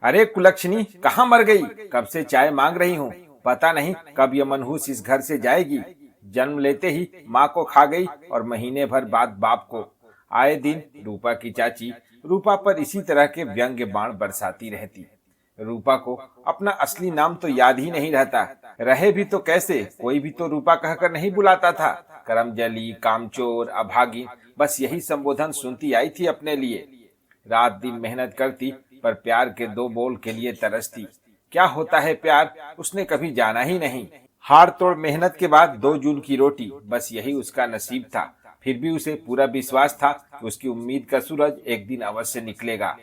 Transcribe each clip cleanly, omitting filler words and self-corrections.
अरे कुलक्षणी, कहाँ मर गई? कब से चाय मांग रही हूँ। पता नहीं कब ये मनहूस इस घर से जाएगी। जन्म लेते ही माँ को खा गई और महीने भर बाद बाप को। आए दिन रूपा की चाची रूपा पर इसी तरह के व्यंग्य बाण बरसाती रहती। रूपा को अपना असली नाम तो याद ही नहीं रहता। रहे भी तो कैसे, कोई भी तो रूपा कहकर नहीं बुलाता था। करमजली, कामचोर, अभागी, बस यही संबोधन सुनती आई थी अपने लिए। रात दिन मेहनत करती पर प्यार के दो बोल के लिए तरसती। क्या होता है प्यार, उसने कभी जाना ही नहीं। हाड़ तोड़ मेहनत के बाद 2 जून की रोटी, बस यही उसका नसीब था। फिर भी उसे पूरा विश्वास था कि उसकी उम्मीद का सूरज एक दिन अवश्य निकलेगा।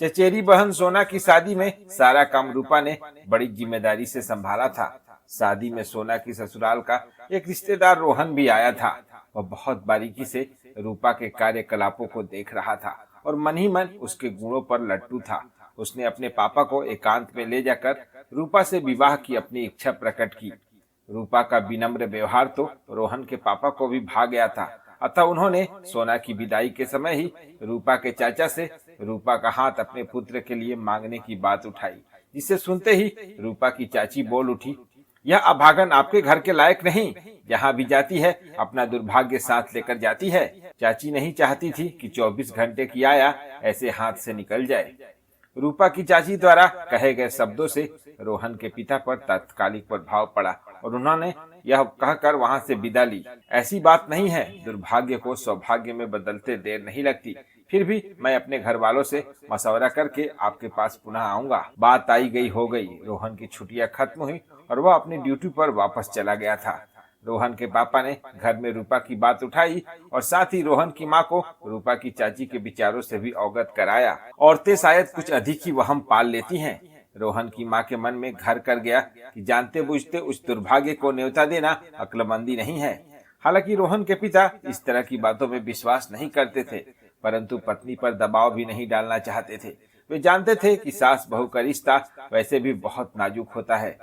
चचेरी बहन सोना की शादी में सारा काम रूपा ने बड़ी जिम्मेदारी से संभाला था। शादी में सोना की ससुराल का एक रिश्तेदार रोहन भी आया था। वह बहुत बारीकी से रूपा के कार्यकलापों को देख रहा था और मन ही मन उसके गुणों पर लट्टू था। उसने अपने पापा को एकांत में ले जाकर रूपा से विवाह की अपनी इच्छा प्रकट की। रूपा का विनम्र व्यवहार तो रोहन के पापा को भी भा गया था। अतः उन्होंने सोना की विदाई के समय ही रूपा के चाचा से रूपा का हाथ अपने पुत्र के लिए मांगने की बात उठाई, जिसे सुनते ही रूपा की चाची बोल उठी, यह अभागन आपके घर के लायक नहीं। जहाँ भी जाती है अपना दुर्भाग्य साथ लेकर जाती है। चाची नहीं चाहती थी कि 24 घंटे की आया ऐसे हाथ से निकल जाए। रूपा की चाची द्वारा कहे गए शब्दों से रोहन के पिता पर तात्कालिक प्रभाव पड़ा और उन्होंने यह कहकर वहां से विदा ली, ऐसी बात नहीं है, दुर्भाग्य को सौभाग्य में बदलते देर नहीं लगती। फिर भी मैं अपने घर वालों से मशवरा करके आपके पास पुनः आऊंगा। बात आई गई हो गई। रोहन की छुट्टियां खत्म हुई और वह अपनी ड्यूटी पर वापस चला गया था। रोहन के पापा ने घर में रूपा की बात उठाई और साथ ही रोहन की माँ को रूपा की चाची के विचारों से भी अवगत कराया। औरतें शायद कुछ अधिक ही वहम पाल लेती हैं। रोहन की माँ के मन में घर कर गया कि जानते बुझते उस दुर्भाग्य को न्योता देना अक्लमंदी नहीं है। हालांकि रोहन के पिता इस तरह की बातों में विश्वास नहीं करते थे, परंतु पत्नी पर दबाव भी नहीं डालना चाहते थे। वे जानते थे कि सास बहू का रिश्ता वैसे भी बहुत नाजुक होता है।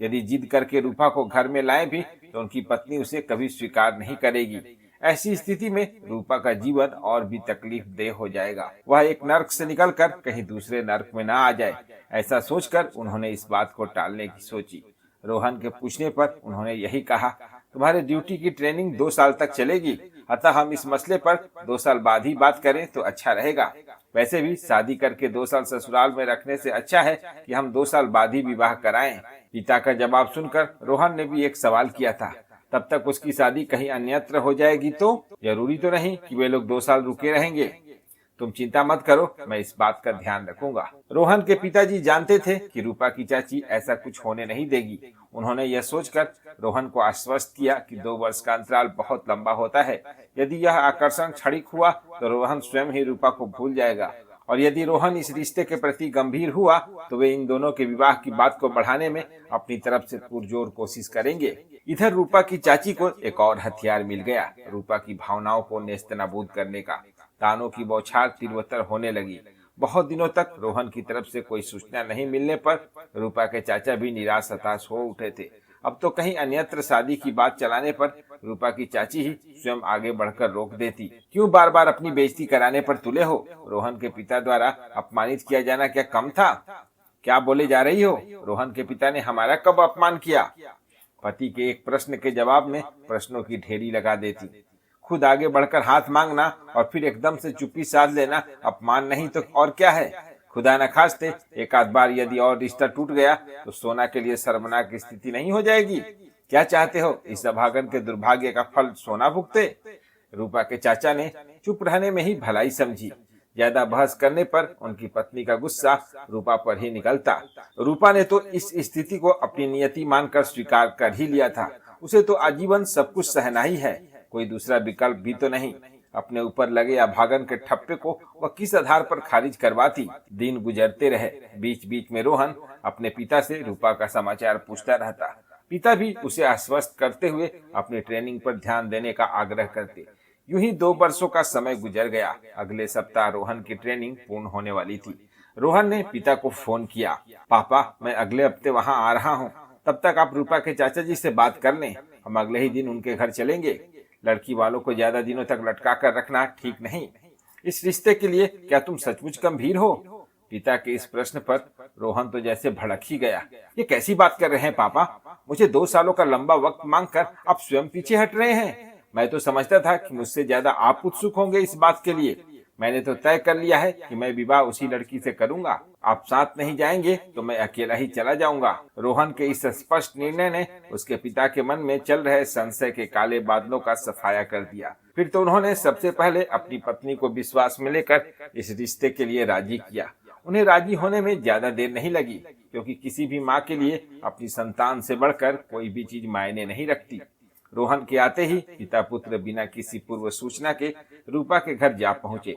यदि जिद करके रूपा को घर में लाए भी तो उनकी पत्नी उसे कभी स्वीकार नहीं करेगी। ऐसी स्थिति में रूपा का जीवन और भी तकलीफ देह हो जाएगा। वह एक नर्क से निकलकर कहीं दूसरे नर्क में ना आ जाए। ऐसा सोचकर उन्होंने इस बात को टालने की सोची। रोहन के पूछने पर उन्होंने यही कहा, तुम्हारे ड्यूटी की ट्रेनिंग 2 साल तक चलेगी, अतः हम इस मसले पर 2 साल बाद ही बात करें तो अच्छा रहेगा। वैसे भी शादी करके 2 साल ससुराल में रखने से अच्छा है कि हम 2 साल बाद ही विवाह कराएं। पिता का जवाब सुनकर रोहन ने भी एक सवाल किया था, तब तक उसकी शादी कहीं अन्यत्र हो जाएगी तो? जरूरी तो नहीं कि वे लोग 2 साल रुके रहेंगे। तुम चिंता मत करो, मैं इस बात का ध्यान रखूंगा। रोहन के पिताजी जानते थे कि रूपा की चाची ऐसा कुछ होने नहीं देगी। उन्होंने यह सोचकर रोहन को आश्वस्त किया कि 2 वर्ष का अंतराल बहुत लंबा होता है। यदि यह आकर्षण क्षणिक हुआ तो रोहन स्वयं ही रूपा को भूल जाएगा, और यदि रोहन इस रिश्ते के प्रति गंभीर हुआ तो वे इन दोनों के विवाह की बात को बढ़ाने में अपनी तरफ से पुरजोर कोशिश करेंगे। इधर रूपा की चाची को एक और हथियार मिल गया, रूपा की भावनाओं को नेस्तनाबूद करने का। तानों की बौछार तीव्रतर होने लगी। बहुत दिनों तक रोहन की तरफ से कोई सूचना नहीं मिलने पर रूपा के चाचा भी निराश हताश हो उठे थे। अब तो कहीं अन्यत्र शादी की बात चलाने पर रूपा की चाची ही स्वयं आगे बढ़कर रोक देती। क्यों बार बार अपनी बेइज्जती कराने पर तुले हो? रोहन के पिता द्वारा अपमानित किया जाना क्या कम था? क्या बोले जा रही हो? रोहन के पिता ने हमारा कब अपमान किया? पति के एक प्रश्न के जवाब में प्रश्नों की ढेरी लगा देती। खुद आगे बढ़कर हाथ मांगना और फिर एकदम से चुप्पी साध लेना अपमान नहीं तो और क्या है? खुदा न खास्ते एक आध बार यदि और रिश्ता टूट गया तो सोना के लिए शर्मनाक स्थिति नहीं हो जाएगी? क्या चाहते हो, इस अभागन के दुर्भाग्य का फल सोना भुगते? रूपा के चाचा ने चुप रहने में ही भलाई समझी। ज्यादा बहस करने पर उनकी पत्नी का गुस्सा रूपा पर ही निकलता। रूपा ने तो इस स्थिति को अपनी नियति मानकर स्वीकार कर ही लिया था। उसे तो आजीवन सब कुछ सहना ही है, कोई दूसरा विकल्प भी तो नहीं। अपने ऊपर लगे अभागन के ठप्पे को वह किस आधार पर खारिज करवाती? दिन गुजरते रहे। बीच बीच में रोहन अपने पिता से रूपा का समाचार पूछता रहता। पिता भी उसे आश्वस्त करते हुए अपनी ट्रेनिंग पर ध्यान देने का आग्रह करते। यूं ही 2 वर्षों का समय गुजर गया। अगले सप्ताह रोहन की ट्रेनिंग पूर्ण होने वाली थी। रोहन ने पिता को फोन किया, पापा मैं अगले हफ्ते वहाँ आ रहा हूँ, तब तक आप रूपा के चाचा जी से बात कर लें, हम अगले ही दिन उनके घर चलेंगे। लड़की वालों को ज्यादा दिनों तक लटका कर रखना ठीक नहीं। इस रिश्ते के लिए क्या तुम सचमुच गंभीर हो? पिता के इस प्रश्न पर रोहन तो जैसे भड़क ही गया। ये कैसी बात कर रहे हैं पापा? मुझे 2 सालों का लंबा वक्त मांगकर आप स्वयं पीछे हट रहे हैं। मैं तो समझता था कि मुझसे ज्यादा आप उत्सुक होंगे इस बात के लिए। मैंने तो तय कर लिया है कि मैं विवाह उसी लड़की से करूंगा। आप साथ नहीं जाएंगे तो मैं अकेला ही चला जाऊंगा। रोहन के इस स्पष्ट निर्णय ने उसके पिता के मन में चल रहे संशय के काले बादलों का सफाया कर दिया। फिर तो उन्होंने सबसे पहले अपनी पत्नी को विश्वास में लेकर इस रिश्ते के लिए राजी किया। उन्हें राजी होने में ज्यादा देर नहीं लगी, क्योंकि किसी भी माँ के लिए अपनी संतान से बढ़कर कोई भी चीज मायने नहीं रखती। रोहन के आते ही पिता पुत्र बिना किसी पूर्व सूचना के रूपा के घर जा पहुंचे।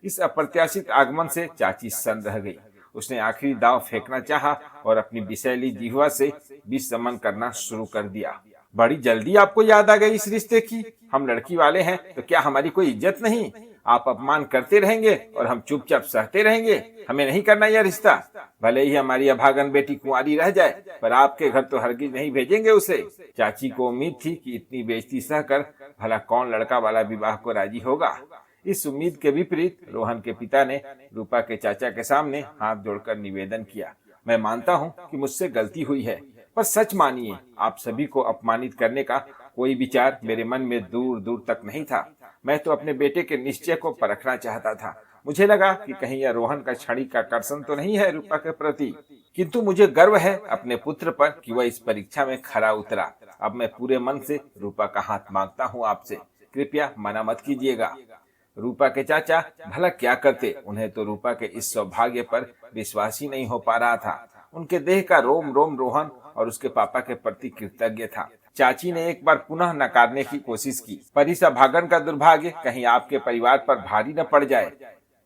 इस अप्रत्याशित आगमन से चाची सन्न रह गई। उसने आखिरी दांव फेंकना चाहा और अपनी विषैली जिह्वा से विष समन करना शुरू कर दिया। बड़ी जल्दी आपको याद आ गई इस रिश्ते की। हम लड़की वाले हैं तो क्या हमारी कोई इज्जत नहीं? आप अपमान करते रहेंगे और हम चुपचाप सहते रहेंगे? हमें नहीं करना यह रिश्ता। भले ही हमारी अभागन बेटी कुंवारी रह जाए, पर आपके घर तो हरगिज नहीं भेजेंगे उसे। चाची को उम्मीद थी कि इतनी बेइज्जती सहकर भला कौन लड़का वाला विवाह को राजी होगा। इस उम्मीद के विपरीत रोहन के पिता ने रूपा के चाचा के सामने हाथ जोड़कर निवेदन किया, मैं मानता हूँ कि मुझसे गलती हुई है, पर सच मानिए आप सभी को अपमानित करने का कोई विचार मेरे मन में दूर दूर तक नहीं था। मैं तो अपने बेटे के निश्चय को परखना चाहता था। मुझे लगा कि कहीं यह रोहन का क्षणिक आकर्षण तो नहीं है रूपा के प्रति, किंतु मुझे गर्व है अपने पुत्र पर कि वह इस परीक्षा में खरा उतरा। अब मैं पूरे मन से रूपा का हाथ मांगता हूँ आपसे, कृपया मना मत कीजिएगा। रूपा के चाचा भला क्या करते, उन्हें तो रूपा के इस सौभाग्य पर विश्वास ही नहीं हो पा रहा था। उनके देह का रोम रोम रोहन और उसके पापा के प्रति कृतज्ञ था। चाची ने एक बार पुनः नकारने की कोशिश की, पर इस अभागन का दुर्भाग्य कहीं आपके परिवार पर भारी न पड़ जाए।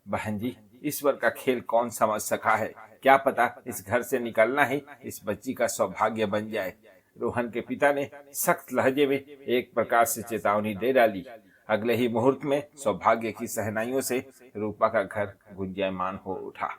बहन जी, ईश्वर का खेल कौन समझ सका है? क्या पता इस घर से निकलना ही इस बच्ची का सौभाग्य बन जाए। रोहन के पिता ने सख्त लहजे में एक प्रकार से चेतावनी दे डाली। अगले ही मुहूर्त में सौभाग्य की सहनाइयों से रूपा का घर गुंजायमान हो उठा।